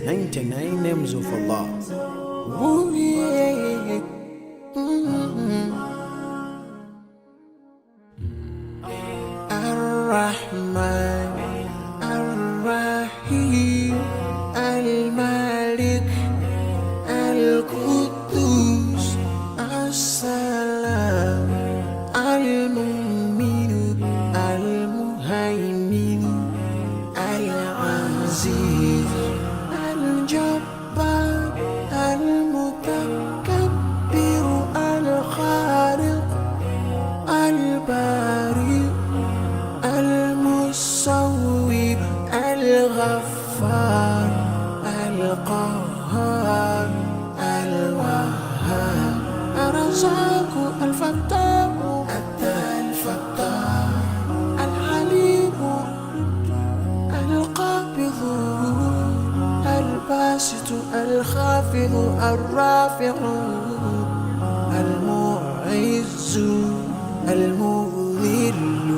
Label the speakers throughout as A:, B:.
A: 99 names of Allah.
B: Ooh, yeah. Ar-Rahman, Ar-Rahim, Al-Malik, Al-Quddus, As-Salam, Al-Mu'min, Al-Muhaymin, Al-Aziz, Al-Jabbar, Al-Mutakabbir, Al-Khaliq, Al-Bari, المصور، الغفار، القهار، الوهاب، الرزاق، الفتاح، الفتاح، العليم، القابض، الباسط، الخافض، الرافع، المعز، المذل،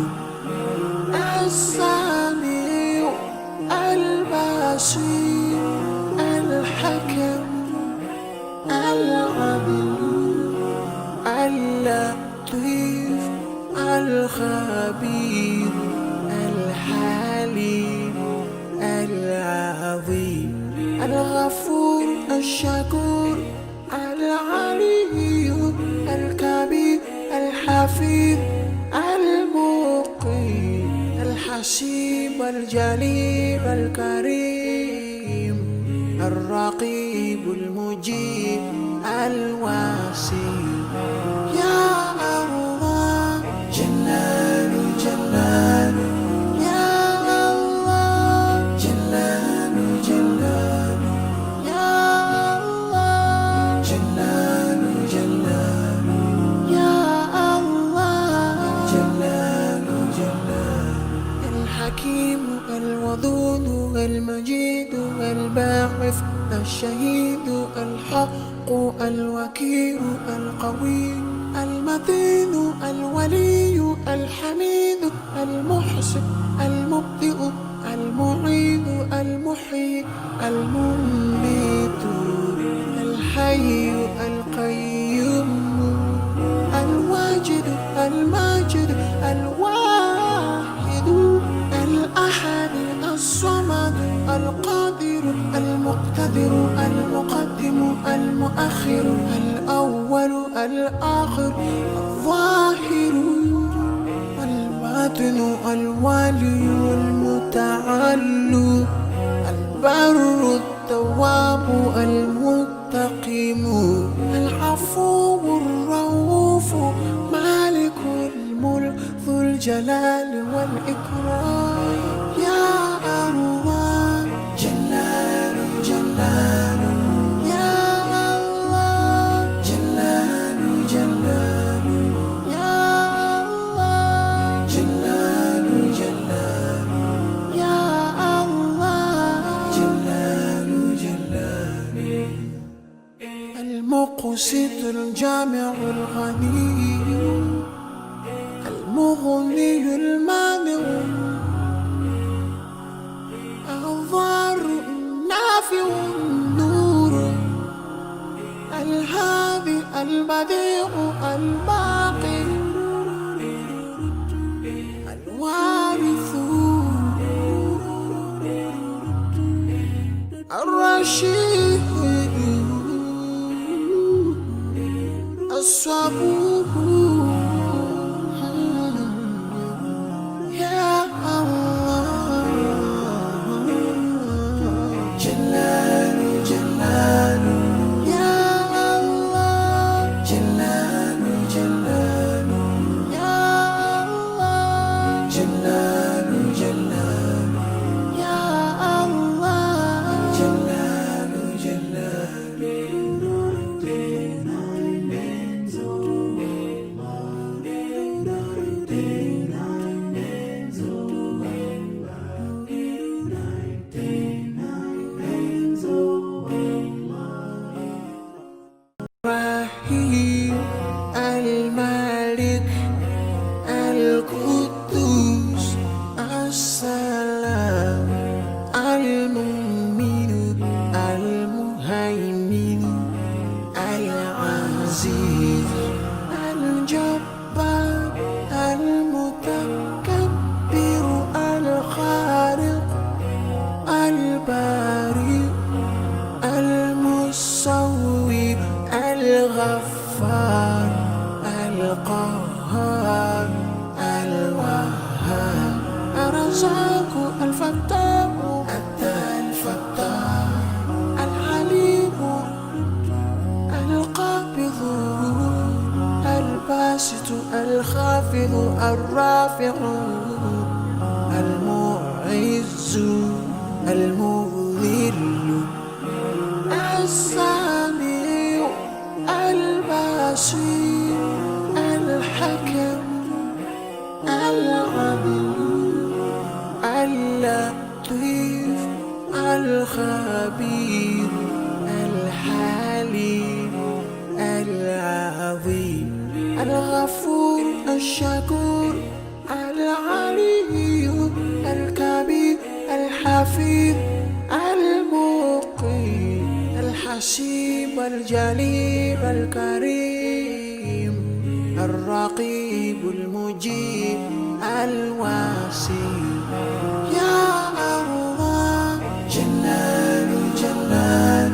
B: السميع، البصير، الحكم، العدل، اللطيف، الخبير، الحليم، العظيم، الغفور، الشكور، العلي، الكبير، الحفيظ، المقيم، الحسيب، الجليل، الكريم، الرقيب، المجيب، الواسع. يا الله جلال جلال، يا الله جلال جلال، يا الله جلال جلال، يا الله جلال جلال. الحكيم، الودود، المجيد، الباعث، الشهيد، الحق، الوكيل، القوي، المتين، الولي، الحميد، المحسن، المبدئ، المعيد، المحيي، المميت، الحي، القيوم، الواجد، الماجد، الواحد، الأحد، الصمد، القادر، المقتدر، المقدم، المؤخر، الأول، الآخر، الظاهر، الباطن، الوالي، المتعال، البر، التواب، المنتقم، العفو، الرؤوف، مالك الملك، ذو الجلال والإكرام. يا الله جلال جلال، يا الله جلال جلال، يا الله جلال جلال، يا الله جلال جلال. المقسط، الجامع، الغني، المغني، المانع، الضار، النافع، النور، الهادي، البديع، الباقي، الوارث، الرشيد، الصبور. يا الله جلال جلال، يا الله جلال جلال، يا الله جلال جلال، يا الله جلال جلال. البريء المصور الغفار القهار الوهاب الرزاق الفتاح العليم القابض الباسط الخافض الرافع المعز المذل السميع البصير الحكم العليم اللطيف الخبير الحليم العظيم الغفور الشكور العلي الكبير الحفيظ المقيم الحسيب الجليل الكريم الرقيب المجيب الواسع يا الله جلال جلال